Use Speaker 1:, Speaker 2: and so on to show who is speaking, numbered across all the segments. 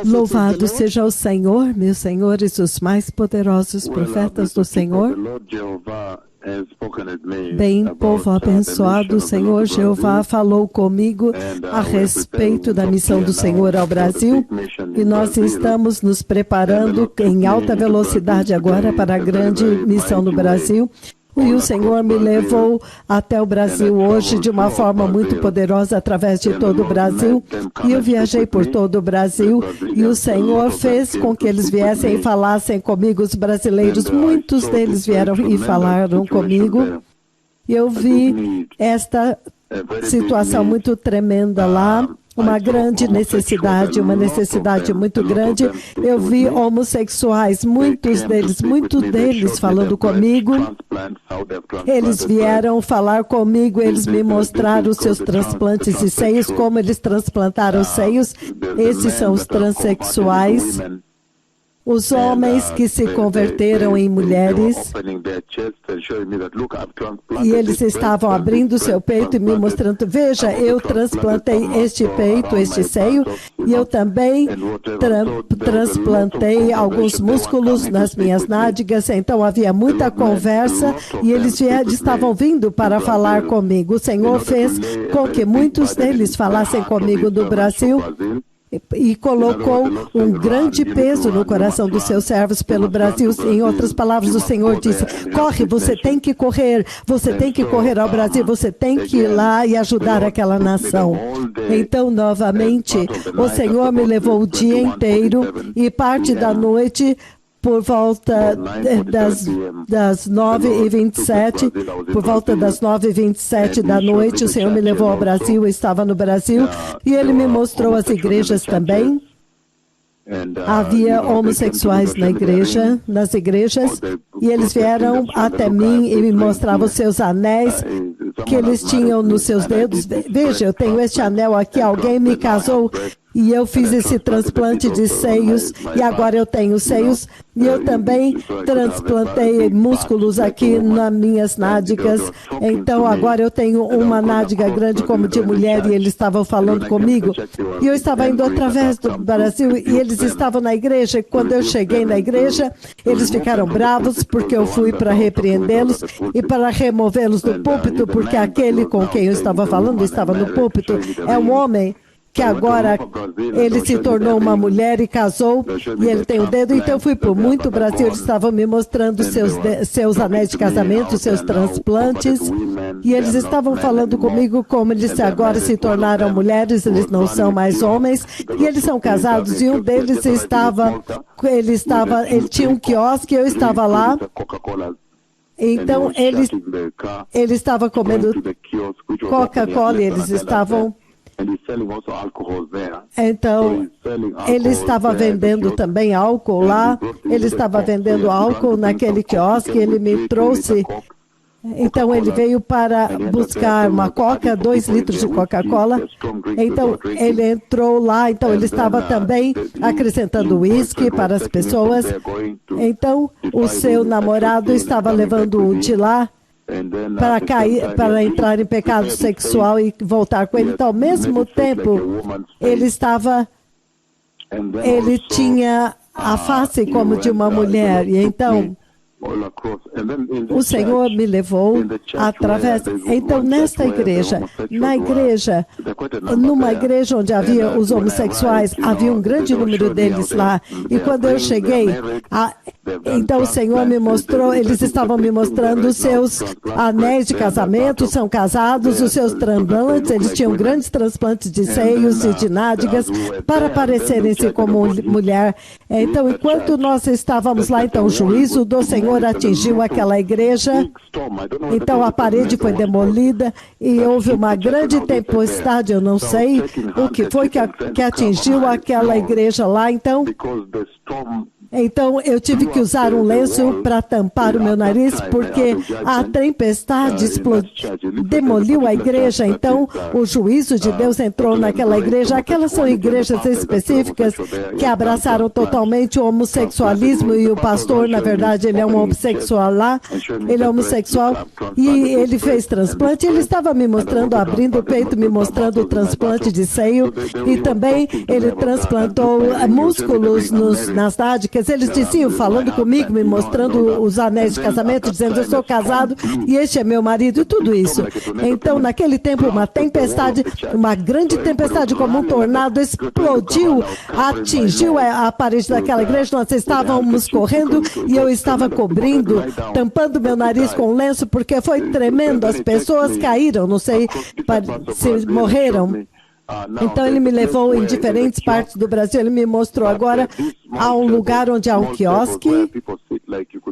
Speaker 1: Louvado seja o Senhor, meus senhores, os mais poderosos profetas do Senhor. Bem, povo abençoado, o Senhor Jeová falou comigo a respeito da missão do Senhor ao Brasil e nós estamos nos preparando em alta velocidade agora para a grande missão no Brasil. E o Senhor me levou até o Brasil hoje de uma forma muito poderosa através de todo o Brasil. E eu viajei por todo o Brasil e o Senhor fez com que eles viessem e falassem comigo, os brasileiros. Muitos deles vieram e falaram comigo. E eu vi esta situação muito tremenda lá. Uma grande necessidade, uma necessidade muito grande. Eu vi homossexuais, muitos deles falando comigo. Eles vieram falar comigo, eles me mostraram os seus transplantes de seios, como eles transplantaram os seios. Esses são os transexuais. Os homens que se converteram em mulheres, e eles estavam abrindo seu peito e me mostrando, veja, eu transplantei este peito, este seio, e eu também transplantei alguns músculos nas minhas nádegas, então havia muita conversa, e eles estavam vindo para falar comigo. O Senhor fez com que muitos deles falassem comigo do Brasil, e colocou um grande peso no coração dos seus servos pelo Brasil. Em outras palavras, o Senhor disse, corre, você tem que correr ao Brasil, você tem que ir lá e ajudar aquela nação. Então, novamente, o Senhor me levou o dia inteiro e parte da noite, por volta das 9h27, por volta das 9h27 da noite, o Senhor me levou ao Brasil, eu estava no Brasil, e Ele me mostrou as igrejas também. Havia homossexuais nas igrejas, e eles vieram até mim e me mostravam os seus anéis que eles tinham nos seus dedos. Veja, eu tenho este anel aqui, alguém me casou e eu fiz esse transplante de seios e agora eu tenho seios e eu também transplantei músculos aqui nas minhas nádegas. Então agora eu tenho uma nádega grande como de mulher e eles estavam falando comigo. E eu estava indo através do Brasil e eles estavam na igreja. E quando eu cheguei na igreja, eles ficaram bravos porque eu fui para repreendê-los e para removê-los do púlpito, porque aquele com quem eu estava falando estava no púlpito. É um homem que agora ele se tornou uma mulher e casou, e ele tem o dedo. Então eu fui por muito Brasil, eles estavam me mostrando seus anéis de casamento, seus transplantes, e eles estavam falando comigo como eles agora se tornaram mulheres, eles não são mais homens, e eles são casados, e um deles ele tinha um quiosque, eu estava lá. Então ele estava comendo Coca-Cola e eles estavam... Então, ele estava vendendo também álcool lá, ele estava vendendo álcool naquele quiosque, ele me trouxe. Então, ele veio para buscar uma Coca, 2 litros de Coca-Cola. Então, ele entrou lá, então ele estava também acrescentando uísque para as pessoas. Então, o seu namorado estava levando de lá para entrar em pecado sexual e voltar com ele. Então, ao mesmo tempo, ele tinha a face como de uma mulher. E então, o Senhor me levou através... Então, numa igreja onde havia os homossexuais, havia um grande número deles lá. E quando eu cheguei, então o Senhor me mostrou, eles estavam me mostrando os seus anéis de casamento, são casados, os seus transplantes, eles tinham grandes transplantes de seios e de nádegas para parecerem-se como mulher. Então, enquanto nós estávamos lá, então o juízo do Senhor atingiu aquela igreja, então a parede foi demolida e houve uma grande tempestade, eu não sei o que foi que atingiu aquela igreja lá, então Então eu tive que usar um lenço para tampar o meu nariz, porque a tempestade demoliu a igreja. Então o juízo de Deus entrou naquela igreja. Aquelas são igrejas específicas que abraçaram totalmente o homossexualismo, e o pastor, na verdade, ele é um homossexual lá, ele é homossexual, e ele fez transplante. Ele estava me mostrando, abrindo o peito, me mostrando o transplante de seio, e também ele transplantou músculos nas nádegas. Eles diziam, falando comigo, me mostrando os anéis de casamento, dizendo, eu sou casado e este é meu marido, e tudo isso. Então, naquele tempo, uma tempestade, uma grande tempestade como um tornado, explodiu, atingiu a parede daquela igreja. Nós estávamos correndo e eu estava cobrindo, tampando meu nariz com lenço, porque foi tremendo. As pessoas caíram, não sei se morreram. Então ele me levou em diferentes partes do Brasil. Ele me mostrou agora há um lugar onde há um quiosque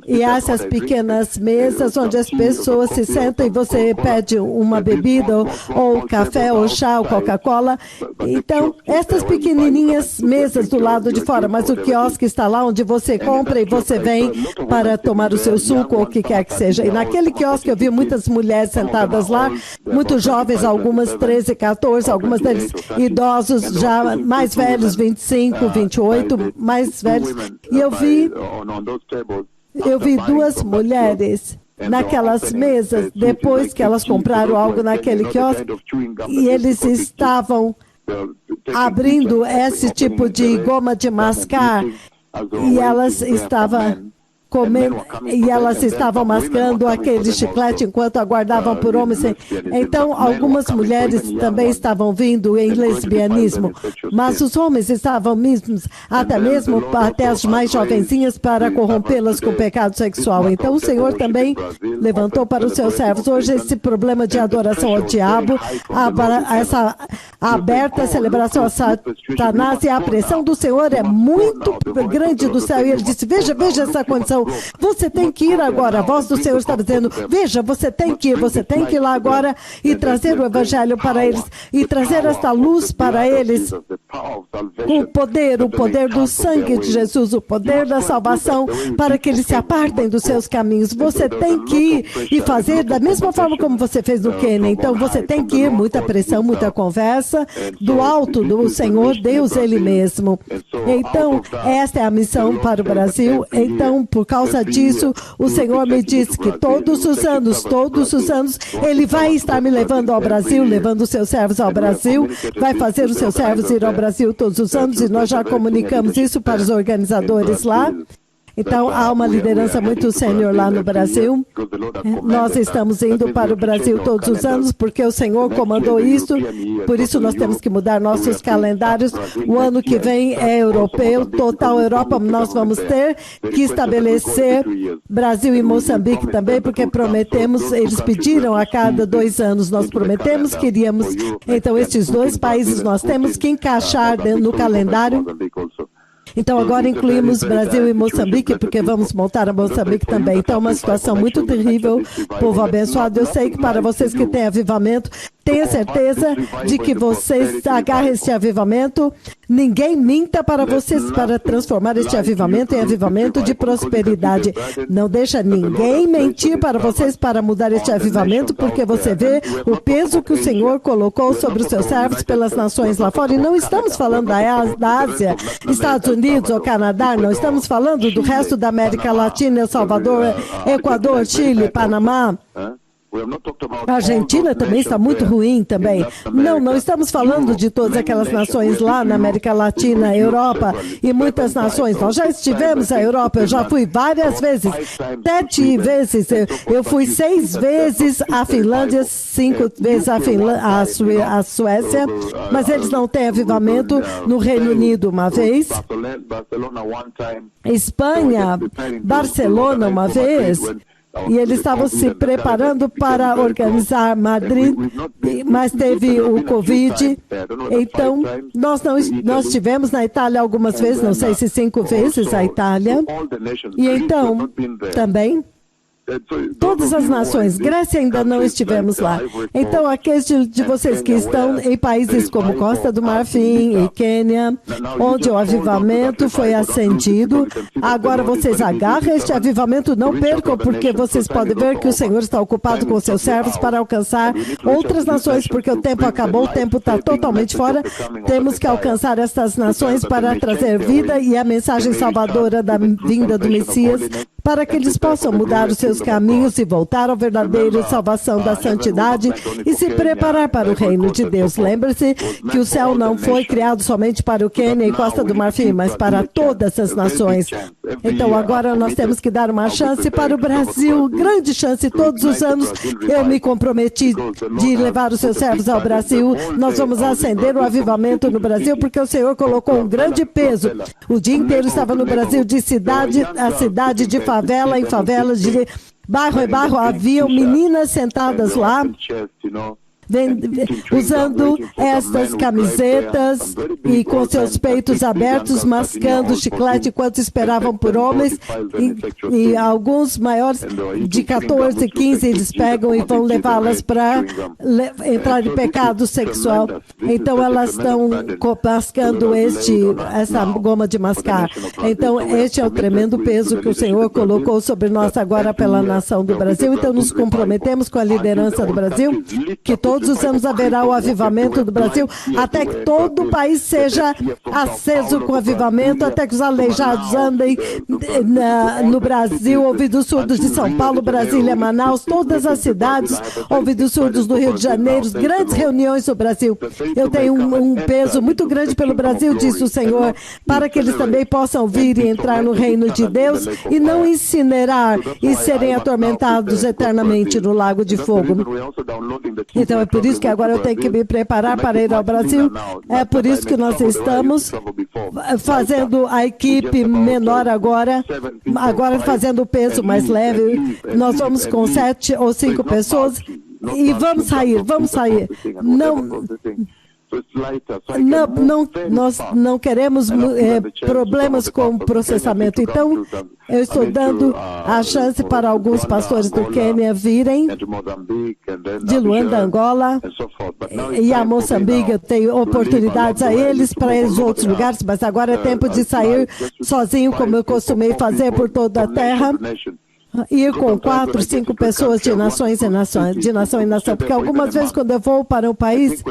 Speaker 1: e há essas pequenas mesas onde as pessoas se sentam e você pede uma bebida ou café ou chá ou Coca-Cola. Então essas pequenininhas mesas do lado de fora, mas o quiosque está lá onde você compra e você vem para tomar o seu suco ou o que quer que seja. E naquele quiosque eu vi muitas mulheres sentadas lá, muito jovens, algumas 13, 14, algumas deles idosos, já mais velhos, 25, 28, mais velhos. E eu vi duas mulheres naquelas mesas, depois que elas compraram algo naquele quiosque, e eles estavam abrindo esse tipo de goma de mascar, e elas estavam comendo, e elas estavam mascando aquele chiclete enquanto aguardavam por homens. Então, algumas mulheres também estavam vindo em lesbianismo, mas os homens estavam até as mais jovenzinhas, para corrompê-las com o pecado sexual. Então, o Senhor também levantou para os seus servos hoje esse problema de adoração ao diabo, essa aberta celebração a Satanás, e a pressão do Senhor é muito grande do céu. E ele disse, veja essa condição. Você tem que ir agora. A voz do Senhor está dizendo, veja, você tem que ir lá agora e trazer o evangelho para eles, e trazer esta luz para eles, o poder do sangue de Jesus, o poder da salvação, para que eles se apartem dos seus caminhos. Você tem que ir e fazer da mesma forma como você fez no Quênia. Então você tem que ir, muita pressão, muita conversa, do alto do Senhor Deus Ele mesmo. Então esta é a missão para o Brasil. Então, por causa disso, o Senhor me disse que todos os anos, Ele vai estar me levando ao Brasil, levando os seus servos ao Brasil, vai fazer os seus servos ir ao Brasil todos os anos, e nós já comunicamos isso para os organizadores lá. Então, há uma liderança muito sênior lá no Brasil. Nós estamos indo para o Brasil todos os anos, porque o Senhor comandou isso. Por isso, nós temos que mudar nossos calendários. O ano que vem é europeu, total Europa. Nós vamos ter que estabelecer Brasil e Moçambique também, porque prometemos, eles pediram a cada 2 anos, nós prometemos que iríamos. Então, estes 2 países nós temos que encaixar no calendário. Então agora incluímos Brasil e Moçambique, porque vamos montar a Moçambique também. Então é uma situação muito terrível, povo abençoado. Eu sei que para vocês que têm avivamento, tenha certeza de que vocês agarrem este avivamento. Ninguém minta para vocês para transformar este avivamento em avivamento de prosperidade. Não deixa ninguém mentir para vocês para mudar este avivamento, porque você vê o peso que o Senhor colocou sobre os seus servos pelas nações lá fora. E não estamos falando da Ásia, Estados Unidos ou Canadá, não estamos falando do resto da América Latina, El Salvador, Equador, Chile, Panamá. A Argentina também está muito ruim também. Não estamos falando de todas aquelas nações lá na América Latina, Europa e muitas nações. Nós já estivemos na Europa, eu já fui várias vezes, 7 vezes. Eu fui 6 vezes à Finlândia, 5 vezes à Suécia, mas eles não têm avivamento. No Reino Unido uma vez, Espanha, Barcelona uma vez. E eles estavam se preparando para organizar Madrid, mas teve o Covid. Então, nós estivemos na Itália algumas vezes, não sei se 5 vezes a Itália. E então, também, Todas as nações. Grécia ainda não estivemos lá. Então, aqueles de vocês que estão em países como Costa do Marfim e Quênia, onde o avivamento foi acendido, agora vocês agarram este avivamento, não percam, porque vocês podem ver que o Senhor está ocupado com seus servos para alcançar outras nações, porque o tempo acabou, o tempo está totalmente fora. Temos que alcançar estas nações para trazer vida e a mensagem salvadora da vinda do Messias, para que eles possam mudar os seus caminhos e voltar ao verdadeiro salvação da santidade e se preparar para o reino de Deus. Lembre-se que o céu não foi criado somente para o Quênia e Costa do Marfim, mas para todas as nações. Então agora nós temos que dar uma chance para o Brasil, grande chance. Todos os anos eu me comprometi de levar os seus servos ao Brasil. Nós vamos acender o avivamento no Brasil, porque o Senhor colocou um grande peso. O dia inteiro estava no Brasil, de cidade a cidade, de favela em favela, de bairro em bairro, haviam meninas sentadas lá, usando estas camisetas e com seus peitos abertos, mascando chiclete enquanto esperavam por homens, e alguns maiores de 14, 15, eles pegam e vão levá-las para entrar em pecado sexual. Então elas estão mascando essa goma de mascar. Então este é o tremendo peso que o Senhor colocou sobre nós agora pela nação do Brasil. Então nos comprometemos com a liderança do Brasil, que todos os anos haverá o avivamento do Brasil, até que todo o país seja aceso com avivamento, até que os aleijados andem no Brasil, ouvidos surdos de São Paulo, Brasília, Manaus, todas as cidades, ouvidos surdos do Rio de Janeiro, grandes reuniões no Brasil. Eu tenho um peso muito grande pelo Brasil, disse o Senhor, para que eles também possam vir e entrar no reino de Deus e não incinerar e serem atormentados eternamente no lago de fogo. Então é por isso que agora eu tenho que me preparar para ir ao Brasil. É por isso que nós estamos fazendo a equipe menor agora fazendo o peso mais leve. Nós vamos com 7 ou 5 pessoas e vamos sair. Nós não queremos problemas com o processamento. Então, eu estou dando a chance para alguns pastores do Quênia virem, de Luanda, Angola, e a Moçambique. Eu tenho oportunidades a eles para os outros lugares, mas agora é tempo de sair sozinho, como eu costumei fazer por toda a terra. Ir com 4, 5 pessoas de nação em nação, porque algumas vezes quando eu vou para um país,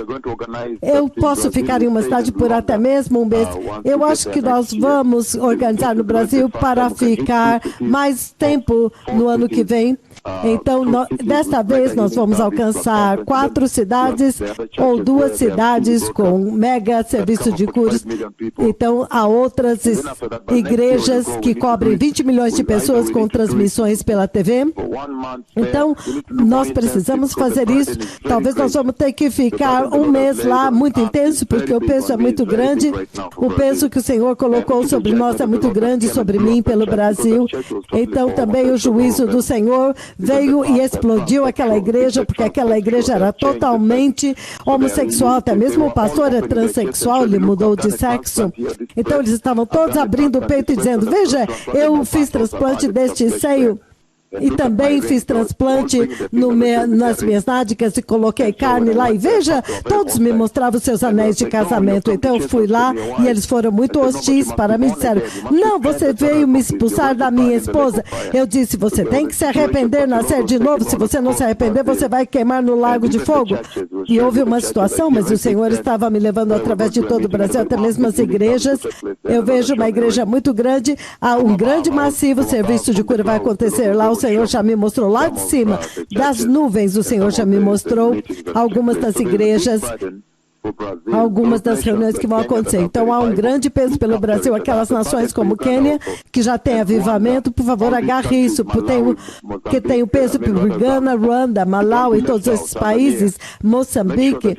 Speaker 1: eu posso ficar em uma cidade por até mesmo um mês. Eu acho que nós vamos organizar no Brasil para ficar mais tempo no ano que vem. Então, desta vez nós vamos alcançar 4 cidades ou 2 cidades com mega serviço de curas. Então, há outras igrejas que cobrem 20 milhões de pessoas com transmissões pela TV. Então, nós precisamos fazer isso. Talvez nós vamos ter que ficar um mês lá, muito intenso, porque o peso é muito grande. O peso que o Senhor colocou sobre nós é muito grande, sobre mim, pelo Brasil. Então, também o juízo do Senhor veio e explodiu aquela igreja, porque aquela igreja era totalmente homossexual, até mesmo o pastor é transexual, ele mudou de sexo. Então eles estavam todos abrindo o peito e dizendo: veja, eu fiz transplante deste seio e também fiz transplante nas minhas nádegas e coloquei carne lá. E veja, todos me mostravam seus anéis de casamento. Então eu fui lá e eles foram muito hostis para mim. Disseram: não, você veio me expulsar da minha esposa. Eu disse: você tem que se arrepender, nascer de novo. Se você não se arrepender, você vai queimar no lago de fogo. E houve uma situação, mas o Senhor estava me levando através de todo o Brasil, até mesmo as igrejas. Eu vejo uma igreja muito grande, um grande massivo serviço de cura vai acontecer lá. O Senhor já me mostrou lá de cima, das nuvens, o Senhor já me mostrou algumas das igrejas, algumas das reuniões que vão acontecer. Então há um grande peso pelo Brasil, aquelas nações como Quênia, que já tem avivamento, por favor, agarre isso, que tem o peso por Ghana, Ruanda, Malau e todos esses países, Moçambique,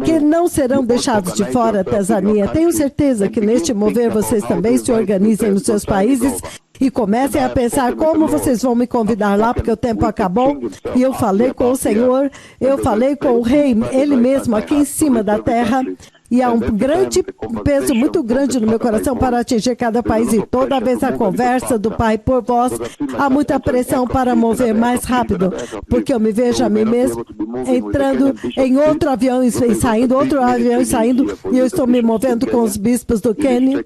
Speaker 1: que não serão deixados de fora, Tanzânia. Tenho certeza que neste mover vocês também se organizem nos seus países e comecem a pensar como vocês vão me convidar lá, porque o tempo acabou. E eu falei com o Senhor, eu falei com o Rei, Ele mesmo, aqui em cima da terra, E há um grande peso muito grande no meu coração para atingir cada país. E toda vez a conversa do Pai por vós, há muita pressão para mover mais rápido, porque eu me vejo a mim mesmo entrando em outro avião e saindo, outro avião e saindo, e eu estou me movendo com os bispos do Quênia.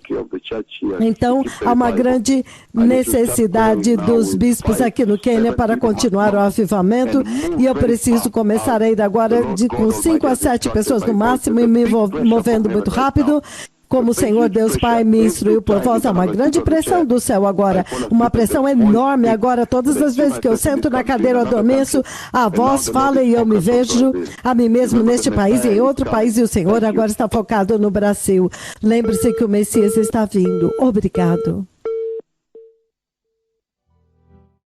Speaker 1: Então, há uma grande necessidade dos bispos aqui no Quênia para continuar o avivamento, e eu preciso começar a ir agora com 5 a 7 pessoas no máximo e me movendo muito rápido. Como o Senhor Deus Pai me instruiu por vós, há uma grande pressão do céu agora, uma pressão enorme agora. Todas as vezes que eu sento na cadeira ou adormeço, a voz fala e eu me vejo a mim mesmo neste país e em outro país, e o Senhor agora está focado no Brasil. Lembre-se que o Messias está vindo. Obrigado.